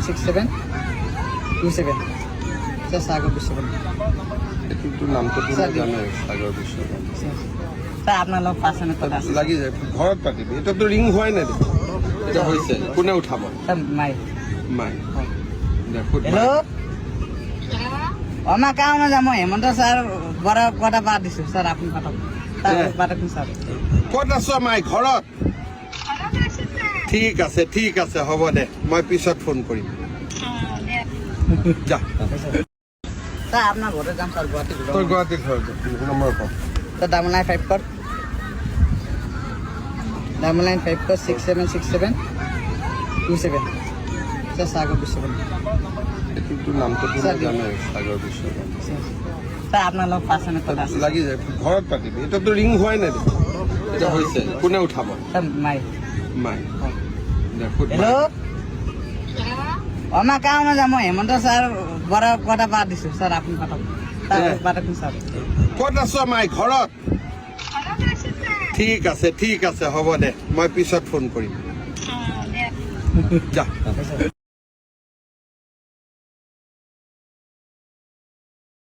6767 27 sir সাগর বিশ্বকর্মা কিন্তু নাম তো তুমি জানো সাগর বিশ্বকর্মা স্যার আপনার লোক পাশে কথা আছে লাগি যায় ঘৰত পাতিবি এটা তো ৰিং হোৱাই নাই দেখোন এটা হৈছে কোনে উঠাব স্যাৰ মাই মাই দেখো হেল্ল' আমাৰ কাৰণে যাম মই হেমন্ত ছাৰ বৰ কথা পাত দিছোঁ ছাৰ আপুনি পাতক পাতকচোন ছাৰ ক'ত আছ মাই ঘৰত ঠিক আছে হ'ব দে মই পিছত ফোন কৰিম যা ছাৰ আপোনাৰ ঘৰতে যাম ছাৰ গুৱাহাটী তোৰ গুৱাহাটীত ঘৰ নম্বৰ কম ছাৰ ডাবল 9 5 4 ডাবল 9 5 4 6767 27 স্যার সাগর বিশ্বকর্মা কিন্তু নাম তো তুমি জানো সাগৰ বিশ্বকৰ্মা স্যাৰ আপনাৰ লোক পাশে কথা আছে লাগি যায় ঘৰত পাতিবি এটা তো ৰিং হোৱাই নাই দেখোন এটা হৈছে কোনে উঠাব স্যাৰ মাই মাই দেখো হেল্ল' আমাৰ কাৰণে যাম মই হেমন্ত ছাৰ বৰ কথা পাত দিছোঁ ছাৰ আপুনি পাতক পাতকচোন ছাৰ ক'ত আছ মাই ঘৰত ঠিক আছে হ'ব দে মই পিছত ফোন কৰিম যা